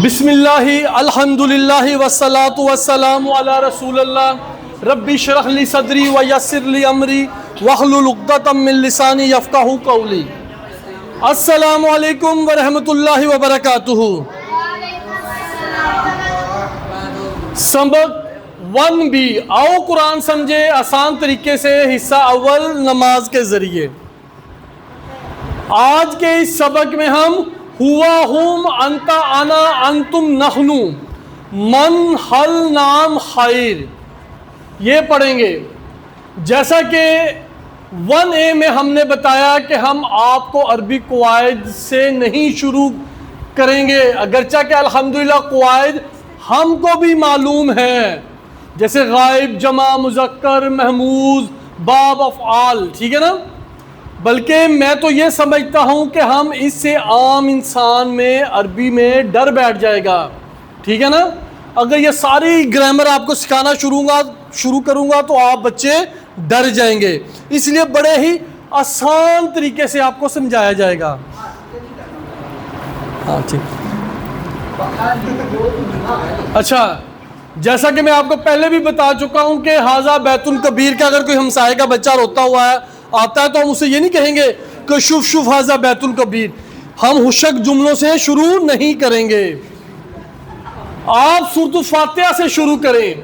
बिस्मिल्लाहि अल्हम्दुलिल्लाहि वस्सलातु वस्सलामु अला रसूलिल्लाह रब्बि श्रह ली सदरी व यस्सिर ली अमरी वहलुल उक़दतम मिन लिसानी यफ़क़हू क़ौली। अस्सलामु अलैकुम व रहमतुल्लाहि व बरकातुहू। सबक 1B, आओ कुरान समझे आसान तरीके से, हिस्सा अव्वल नमाज के ज़रिए। आज के इस सबक में हम हुआ हुम अंता आना अंतुम नहनु मन हल नाम खैर ये पढ़ेंगे। जैसा कि 1A में हमने बताया कि हम आपको अरबी कवायद से नहीं शुरू करेंगे, अगरचा कि अल्हम्दुलिल्लाह कवायद हमको भी मालूम है, जैसे गायब, जमा, मुज़क्कर, महमूज, बाब, अफ़आल, ठीक है ना। बल्कि मैं तो ये समझता हूँ कि हम इससे आम इंसान में अरबी में डर बैठ जाएगा, ठीक है ना। अगर ये सारी ग्रामर आपको सिखाना शुरू करूँगा तो आप बच्चे डर जाएंगे, इसलिए बड़े ही आसान तरीके से आपको समझाया जाएगा। हाँ ठीक। अच्छा, जैसा कि मैं आपको पहले भी बता चुका हूँ कि हाजा बैतुल कबीर का अगर कोई हमसाये का बच्चा रोता हुआ है आता है तो हम उसे ये नहीं कहेंगे कि शुफ शुफ हाजा बैतुल कबीर, हम हुशक जुमलों से शुरू नहीं करेंगे। आप सूरत फातिहा से शुरू करें,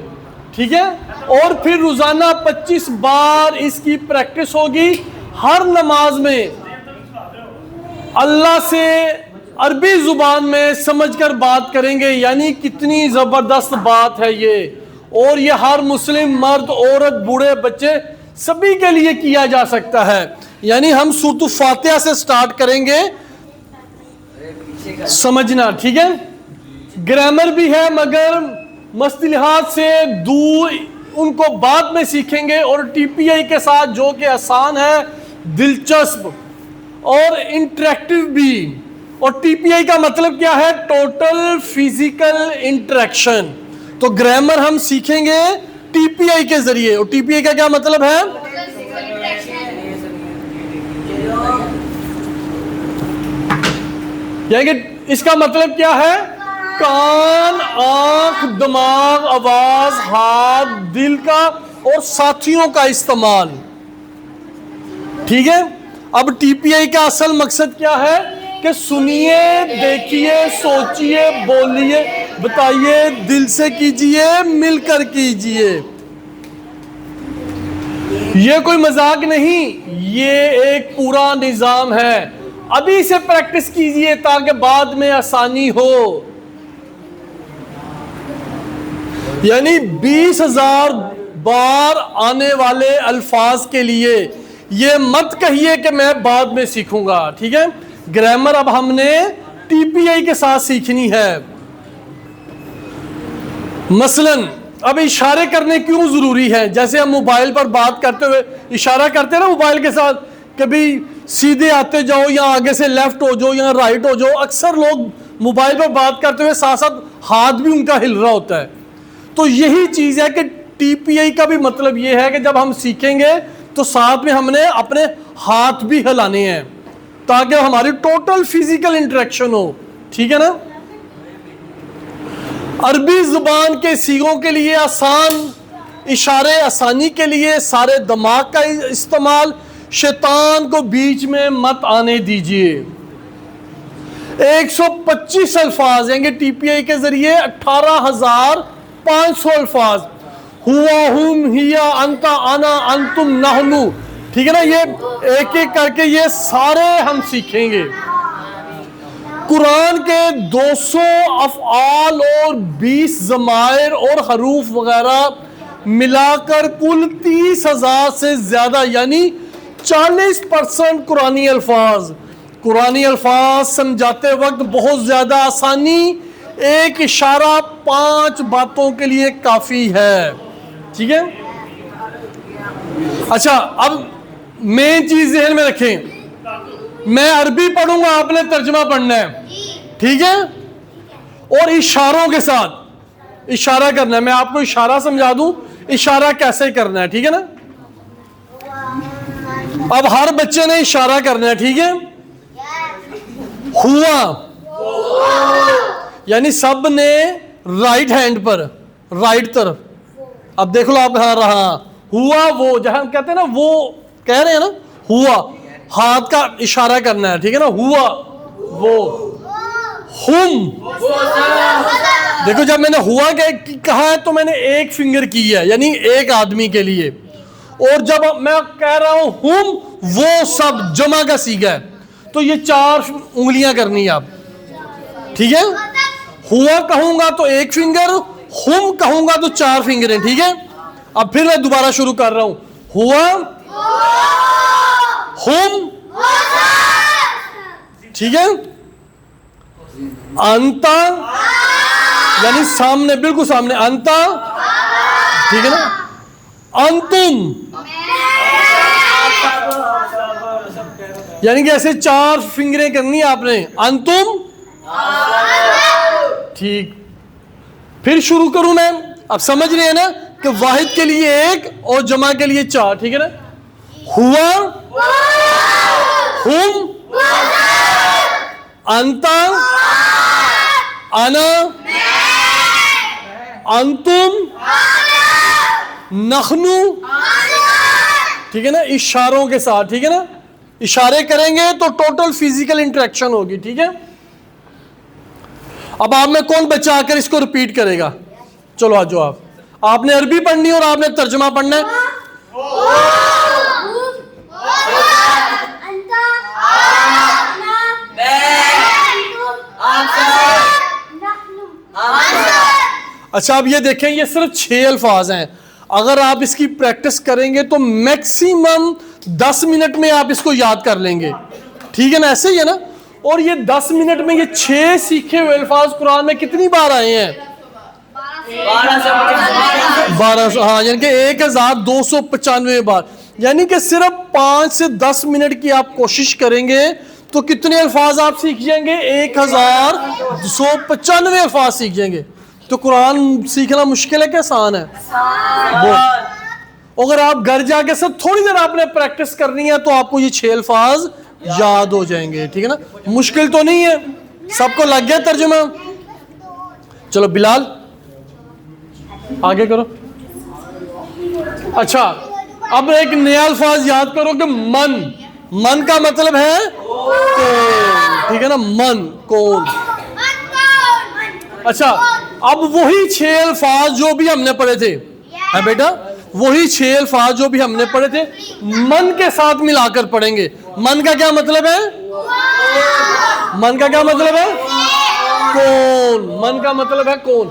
ठीक है, और फिर रोजाना 25 बार इसकी प्रैक्टिस होगी। हर नमाज में अल्लाह से अरबी जुबान में समझकर बात करेंगे, यानी कितनी ज़बरदस्त बात है ये। और ये हर मुस्लिम मर्द, औरत, बूढ़े, बच्चे सभी के लिए किया जा सकता है। यानी हम सूरत फातिहा से स्टार्ट करेंगे समझना, ठीक है। ग्रामर भी है मगर मसलिहात से दूर, उनको बाद में सीखेंगे। और TPI के साथ जो कि आसान है, दिलचस्प और इंटरेक्टिव भी। और TPI का मतलब क्या है? Total physical interaction. तो ग्रामर हम सीखेंगे TPI के जरिए। और TPI का क्या मतलब है? यानी कि इसका मतलब क्या है? कान, आंख, दिमाग, आवाज, हाथ, दिल का और साथियों का इस्तेमाल, ठीक है। अब TPI का असल मकसद क्या है कि सुनिए, देखिए, सोचिए, बोलिए, बताइए, दिल से कीजिए, मिलकर कीजिए। ये कोई मजाक नहीं, ये एक पूरा निजाम है। अभी से प्रैक्टिस कीजिए ताकि बाद में आसानी हो। यानी 20,000 बार आने वाले अल्फाज के लिए ये मत कहिए कि मैं बाद में सीखूंगा, ठीक है। ग्रामर अब हमने TPI के साथ सीखनी है। मसलन अब इशारे करने क्यों जरूरी है? जैसे हम मोबाइल पर बात करते हुए इशारा करते हैं ना मोबाइल के साथ, कभी सीधे आते जाओ या आगे से लेफ्ट हो जाओ या राइट हो जाओ। अक्सर लोग मोबाइल पर बात करते हुए साथ साथ हाथ भी उनका हिल रहा होता है। तो यही चीज है कि TPI का भी मतलब ये है कि जब हम सीखेंगे तो साथ में हमने अपने हाथ भी हिलाने हैं ताकि हमारी टोटल फिजिकल इंटरेक्शन हो, ठीक है ना। अरबी जुबान के सीगों के लिए आसान इशारे, आसानी के लिए सारे दिमाग का इस्तेमाल, शैतान को बीच में मत आने दीजिए। 125 अल्फाज यानी TPI के जरिए 18,500 अल्फाज। हुआ, हुम, हिया, अंता, आना, अंतुम, नहनु, ठीक है ना। ये एक एक करके ये सारे हम सीखेंगे। कुरान के 200 अफ़आल और 20 ज़मायर और हरूफ वगैरह मिलाकर कुल 30,000 से ज़्यादा, यानी 40% कुरानी अल्फाज। कुरानी अल्फाज समझाते वक्त बहुत ज़्यादा आसानी, एक इशारा 5 बातों के लिए काफ़ी है, ठीक है। अच्छा, अब मेन चीज़ ज़हन में रखें, मैं अरबी पढ़ूंगा, आपने तर्जमा पढ़ना है, ठीक है। और इशारों के साथ इशारा करना है। मैं आपको इशारा समझा दूं, इशारा कैसे करना है, ठीक है ना। अब हर बच्चे ने इशारा करना है, ठीक है। हुआ यानी सब ने राइट हैंड पर, राइट तरफ। अब देख लो आप, हाँ रहा हुआ वो, जहां हम कहते हैं ना वो कह रहे हैं ना हुआ, हाथ का इशारा करना है, ठीक है ना, हुआ वो, हुम। देखो जब मैंने हुआ कहा है तो मैंने एक फिंगर की है, यानी एक आदमी के लिए। और जब मैं कह रहा हूं हुम, वो सब जमा का सीगा है, तो ये 4 उंगलियां करनी है आप, ठीक है। हुआ कहूंगा तो एक फिंगर, हुम कहूंगा तो 4 फिंगर है, ठीक है। अब फिर मैं दोबारा शुरू कर रहा हूं, हुआ, हुम, ठीक है, अंता, यानी सामने, बिल्कुल सामने, अंता, ठीक है ना, अंतुम, यानी कि ऐसे 4 फिंगरें करनी है आपने, अंतुम, ठीक। फिर शुरू करूं मैं, अब समझ रहे हैं ना कि वाहिद के लिए 1 और जमा के लिए 4, ठीक है ना। हुआ, हुम, अंता, अना, अंतुम, नखनू, ठीक है ना, इशारों के साथ, ठीक है ना। इशारे करेंगे तो टोटल फिजिकल इंटरेक्शन होगी, ठीक है। अब आप में कौन बच्चा आकर इसको रिपीट करेगा? चलो आज जो आपने अरबी पढ़नी और आपने तर्जमा पढ़ना है। अच्छा अब ये देखें, ये सिर्फ 6 अल्फाज हैं। अगर आप इसकी प्रैक्टिस करेंगे तो मैक्सिमम 10 मिनट में आप इसको याद कर लेंगे, ठीक है ना, ऐसे ही है ना। और ये 10 मिनट में ये 6 सीखे हुए अल्फाज कुरान में कितनी बार आए हैं? 1200, हाँ, यानी कि 1295 बार। यानी कि सिर्फ 5 से 10 मिनट की आप कोशिश करेंगे तो कितने अल्फाज आप सीख जाएंगे? 1295 अल्फाज सीख जाएंगे। तो कुरान सीखना मुश्किल है कि आसान है? अगर आप घर जाके सब थोड़ी देर आपने प्रैक्टिस करनी है तो आपको ये 6 अल्फाज याद हो जाएंगे, ठीक है ना। मुश्किल तो नहीं है, सबको लग गया तर्जुमा? चलो बिलाल आगे करो। अच्छा अब एक नया अल्फाज याद करो कि मन। मन का मतलब है कौन, ठीक है ना, मन कौन। अच्छा अब वही 6 अल्फाज जो भी हमने पढ़े थे, है बेटा, वही 6 अल्फाज जो भी हमने पढ़े थे मन के साथ मिलाकर पढ़ेंगे। मन का क्या मतलब है? मन का क्या मतलब है? कौन। मन का मतलब है कौन।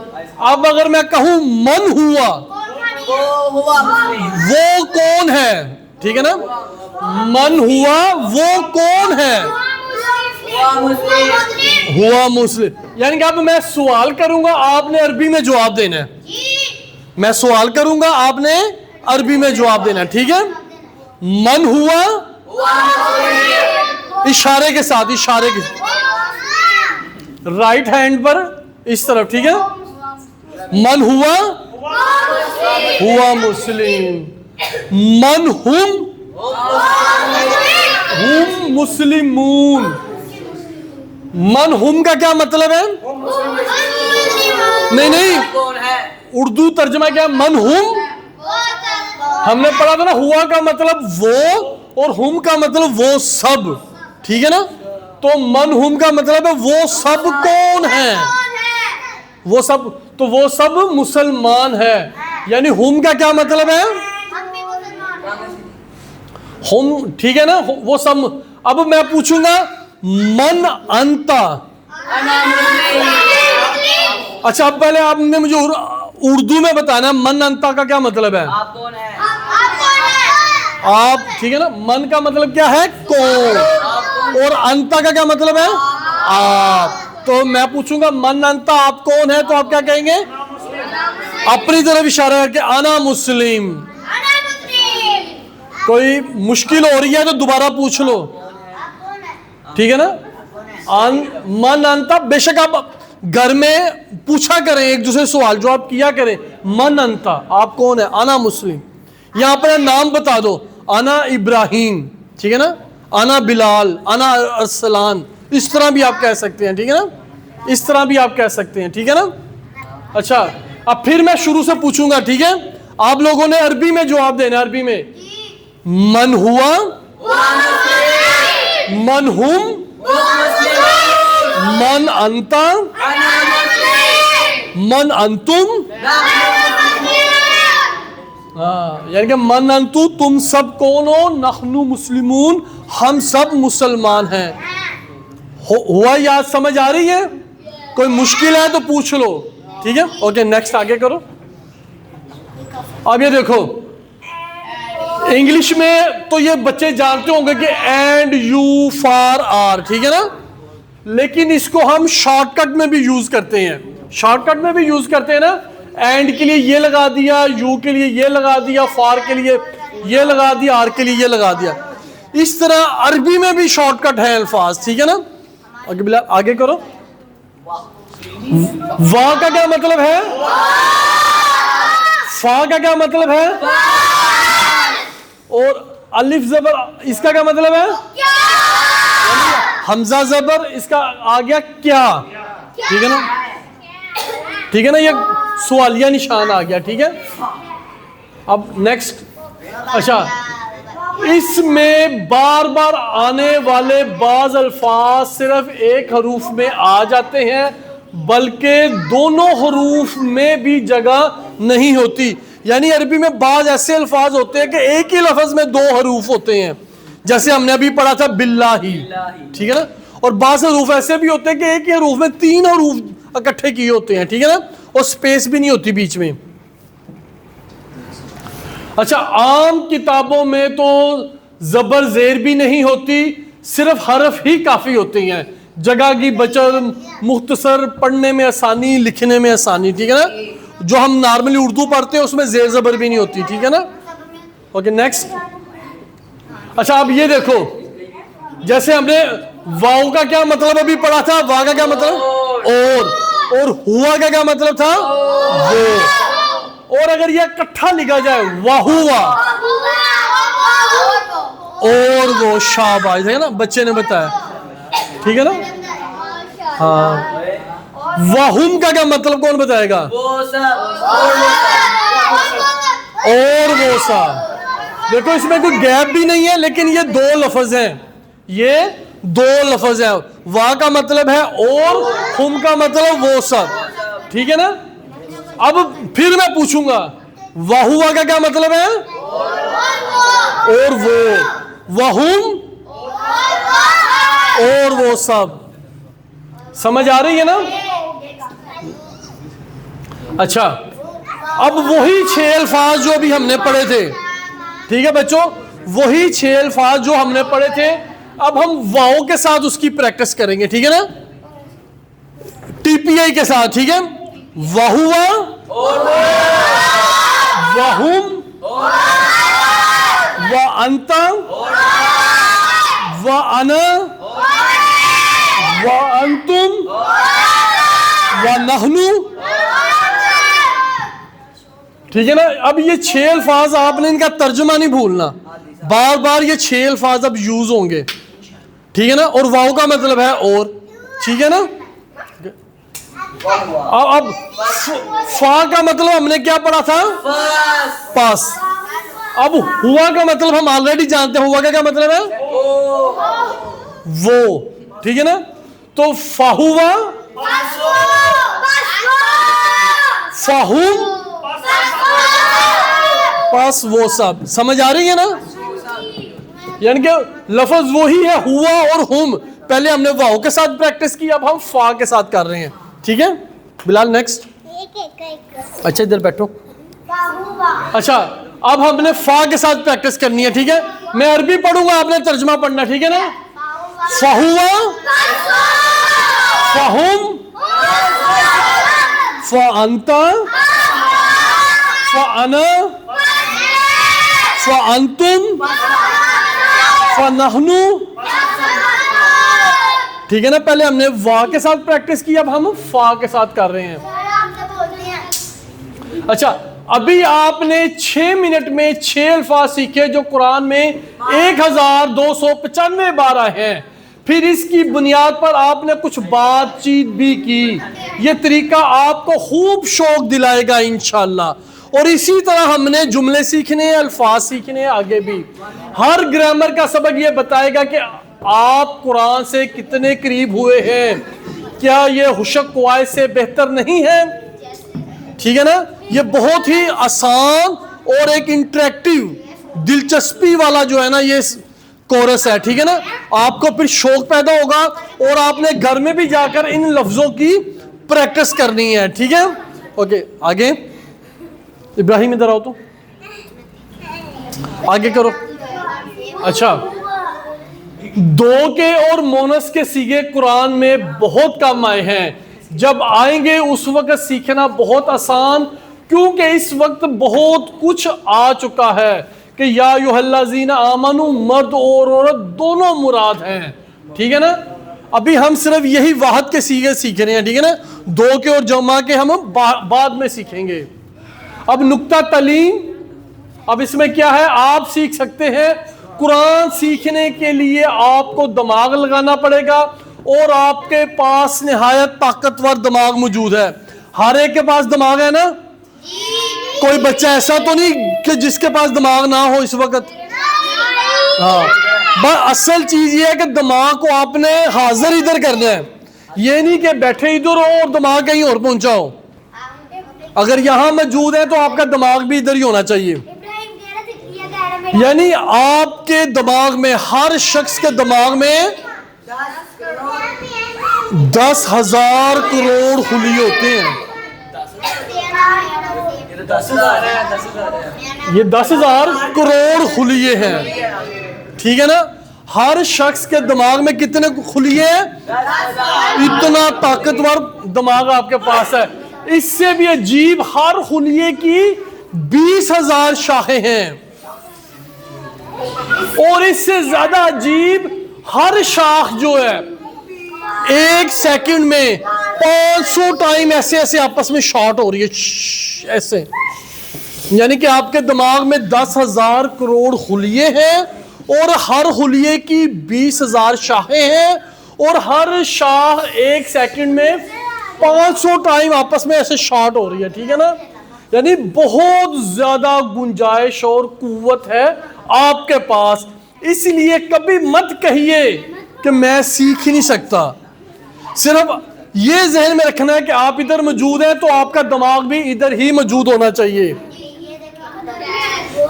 अब अगर मैं कहूं मन हुआ, वो कौन है, ठीक है ना। मन हुआ वो कौन है? हुआ मुस्लिम। यानी कि अब मैं सवाल करूंगा, आपने अरबी में जवाब देना है। मैं सवाल करूंगा, आपने अरबी में जवाब देना है, ठीक है। मन हुआ, इशारे के साथ, इशारे के राइट हैंड पर इस तरफ, ठीक है। मन हुआ, हुआ मुस्लिम। मन हुम, हुम मुस्लिमून। मन हुम का क्या मतलब है? नहीं नहीं, उर्दू तर्जमा क्या? मन हुम हमने पढ़ा था ना, हुआ का मतलब वो और हुम का मतलब वो सब, ठीक है ना। तो मन हुम का मतलब है वो सब कौन है? वो सब, तो वो सब मुसलमान है। यानी हुम का क्या मतलब है? हुम, ठीक है ना, वो सब। अब मैं पूछूंगा मन अंता। अच्छा अब पहले आपने मुझे उर्दू में बताना मन अंता का क्या मतलब है। आप कौन है? आप, ठीक है ना। मन का मतलब क्या है? कौन। और अंता का क्या मतलब है? आप। तो मैं पूछूंगा मन अंता आप कौन है, तो आप क्या कहेंगे? अपनी तरफ इशारा करके आना मुस्लिम। कोई मुश्किल हो रही है तो दोबारा पूछ लो, ठीक है ना। मन अंता, बेशक आप घर में पूछा करें, एक दूसरे सवाल जो आप किया करें। मन अंता आप कौन है? आना मुस्लिम। यहां पर नाम बता दो, आना इब्राहिम, ठीक है ना, आना बिलाल, आना अरसलान, इस तरह भी आप कह सकते हैं, ठीक है ना। इस तरह भी आप कह सकते हैं, ठीक है ना। अच्छा, अब फिर मैं शुरू से पूछूंगा, ठीक है। आप लोगों ने अरबी में जवाब देना है, अरबी में। मन हुआ, मन हुम, मन अंता, मन अंतुम। हाँ, यानी कि मन अंतु तुम सब कौन हो, नहनु मुस्लिमून हम सब मुसलमान हैं। हुआ याद समझ आ रही है? कोई मुश्किल है तो पूछ लो, ठीक है। ओके, नेक्स्ट आगे करो। अब ये देखो, इंग्लिश में तो ये बच्चे जानते होंगे कि एंड, यू, फार, आर, ठीक है ना। लेकिन इसको हम शॉर्टकट में भी यूज करते हैं, शॉर्टकट में भी यूज करते हैं ना। एंड के लिए ये लगा दिया, यू के लिए ये लगा दिया, फार के लिए ये लगा दिया, आर के लिए ये लगा दिया। इस तरह अरबी में भी शॉर्टकट है अल्फाज, ठीक है ना। आगे बिला आगे करो। वाह का क्या मतलब है? फा का क्या मतलब है? और अलिफ जबर, इसका क्या मतलब है? हमजा जबर, इसका आ गया क्या, ठीक है ना, ठीक है ना। ये सवालिया निशान आ गया, ठीक है। अब नेक्स्ट, अच्छा, इसमें बार बार आने वाले बाज अल्फाज सिर्फ एक हरूफ में आ जाते हैं, बल्कि दोनों हरूफ में भी जगह नहीं होती। यानी अरबी में बाज ऐसे अल्फाज होते हैं कि एक ही लफ्ज में दो हरूफ होते हैं, जैसे हमने अभी पढ़ा था बिल्लाही, ठीक है ना। और बाज हरूफ ऐसे भी होते हैं कि एक ही हरूफ में तीन हरूफ इकट्ठे किए होते हैं, ठीक है ना, और स्पेस भी नहीं होती बीच में। अच्छा, आम किताबों में तो जबर जेर भी नहीं होती, सिर्फ हरफ ही काफी होती हैं, जगह की बचत, मुख्तसर, पढ़ने में आसानी, लिखने में आसानी, ठीक है ना। जो हम नॉर्मली उर्दू पढ़ते हैं उसमें जेर जबर भी नहीं होती, ठीक है ना। Okay, next. अच्छा, अब ये देखो, जैसे हमने वाव का क्या मतलब अभी पढ़ा था, वाह का क्या मतलब, और हुआ का क्या मतलब था, वो। और अगर ये इकट्ठा लिखा जाए, वाहुआ और वो, शाबाश, है ना, बच्चे ने बताया, ठीक है ना। हाँ, वाहुम का क्या मतलब कौन बताएगा? और वो सा। देखो, इसमें कोई गैप भी नहीं है, लेकिन ये दो लफ्ज हैं, ये दो लफ्ज है। वाह का मतलब है और, हुम का मतलब वो सब, ठीक है ना। अब फिर मैं पूछूंगा, वाहुआ का क्या मतलब है? और वो, वहुम और वो सब। समझ आ रही है ना? अच्छा, अब वही 6 अल्फाज जो अभी हमने पढ़े थे, ठीक है बच्चों, वही 6 अल्फाज जो हमने पढ़े थे, अब हम वाओ के साथ उसकी प्रैक्टिस करेंगे, ठीक है ना, टीपीआई के साथ, ठीक है। वाहुआ, वहुम, व अंता, व अना, व अंतुम, व नहनु, ठीक है ना। अब ये 6 अल्फाज आपने इनका तर्जुमा नहीं भूलना, बार बार ये 6 अल्फाज अब यूज होंगे, ठीक है ना। और वाव का मतलब है और, ठीक है ना। अब फा का मतलब हमने क्या पढ़ा था? पास। अब हुआ का मतलब हम ऑलरेडी जानते हैं, हुआ का क्या मतलब है? वो, ठीक है ना। तो फाहुआ, फाहुम, पास, वो सब। समझ आ रही है ना? यानी कि लफ्ज वही है, हुआ और हुम। पहले हमने वाव के साथ प्रैक्टिस की, अब हम फा के साथ कर रहे हैं, ठीक है। बिलाल नेक्स्ट। अच्छा, इधर बैठो। अच्छा, अब हमने फा के साथ प्रैक्टिस करनी है, ठीक है। मैं अरबी पढ़ूंगा, आपने तर्जुमा पढ़ना, ठीक है ना। फहुआ, फहुम, फअंता, फअना, फअंतुम, फनहनु, ठीक है ना। पहले हमने वाह के साथ प्रैक्टिस की, अब हम फा के साथ कर रहे हैं। अच्छा, अभी आपने 6 मिनट में 6 अल्फाज सीखे जो कुरान में 1295 बार आए हैं। फिर इसकी बुनियाद पर आपने कुछ बातचीत भी की। ये तरीका आपको खूब शौक दिलाएगा इंशाअल्लाह। और इसी तरह हमने जुमले सीखने हैं, अल्फाज सीखने हैं आगे भी। हर ग्रामर का सबक ये बताएगा कि आप कुरान से कितने करीब हुए हैं, क्या ये हुशक क्वाय से बेहतर नहीं है? ठीक है ना। ये बहुत ही आसान और एक इंटरेक्टिव दिलचस्पी वाला जो है ना ये कोरस है। ठीक है ना। आपको फिर शौक पैदा होगा और आपने घर में भी जाकर इन लफ्जों की प्रैक्टिस करनी है। ठीक है। ओके आगे इब्राहिम इधर आओ तो आगे करो। अच्छा, दो के और मोनस के सीगे कुरान में बहुत कम आए हैं। जब आएंगे उस वक्त सीखना बहुत आसान, क्योंकि इस वक्त बहुत कुछ आ चुका है कि या युहल्लज़ीना आमनू मर्द और औरत दोनों मुराद हैं। ठीक है ना। अभी हम सिर्फ यही वाहद के सीगे सीख रहे हैं। ठीक है ना। दो के और जमा के हम बाद में सीखेंगे। अब नुक्ता तलीम, अब इसमें क्या है, आप सीख सकते हैं। कुरान सीखने के लिए आपको दिमाग लगाना पड़ेगा और आपके पास निहायत ताकतवर दिमाग मौजूद है। हर एक के पास दिमाग है ना। कोई बच्चा ऐसा तो नहीं कि जिसके पास दिमाग ना हो इस वक्त। हाँ, बस असल चीज ये है कि दिमाग को आपने हाजिर इधर करना है। ये नहीं कि बैठे इधर हो और दिमाग कहीं और पहुंचा हो। अगर यहां मौजूद है तो आपका दिमाग भी इधर ही होना चाहिए। यानी आपके दिमाग में, हर शख्स के दिमाग में 10,000 करोड़ खुली होते हैं। ये 10,000 करोड़ खुलिये हैं। ठीक है ना। हर शख्स के दिमाग में कितने खुलिये हैं? इतना ताकतवर दिमाग आपके पास है। इससे भी अजीब, हर खुलिये की 20,000 शाखें हैं। और इससे ज्यादा अजीब, हर शाख जो है एक सेकंड में 500 टाइम ऐसे ऐसे आपस में शॉर्ट हो रही है ऐसे। यानी कि आपके दिमाग में 10,000 करोड़ खुलिये हैं और हर खुलिये की 20,000 शाखें हैं और हर शाख एक सेकंड में 500 टाइम आपस में ऐसे शॉर्ट हो रही है। ठीक है ना। यानी बहुत ज्यादा गुंजाइश और कुव्वत है आपके पास। इसलिए कभी मत कहिए कि मैं सीख ही नहीं सकता। सिर्फ ये जहन में रखना है कि आप इधर मौजूद हैं तो आपका दिमाग भी इधर ही मौजूद होना चाहिए।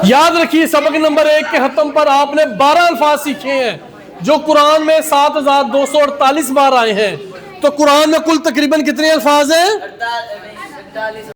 याद रखिए, सबक नंबर 1 के खत्म पर आपने 12 अल्फाज सीखे हैं जो कुरान में 7,248 बार आए हैं। तो कुरान में कुल तकरीबन कितने अल्फाज हैं?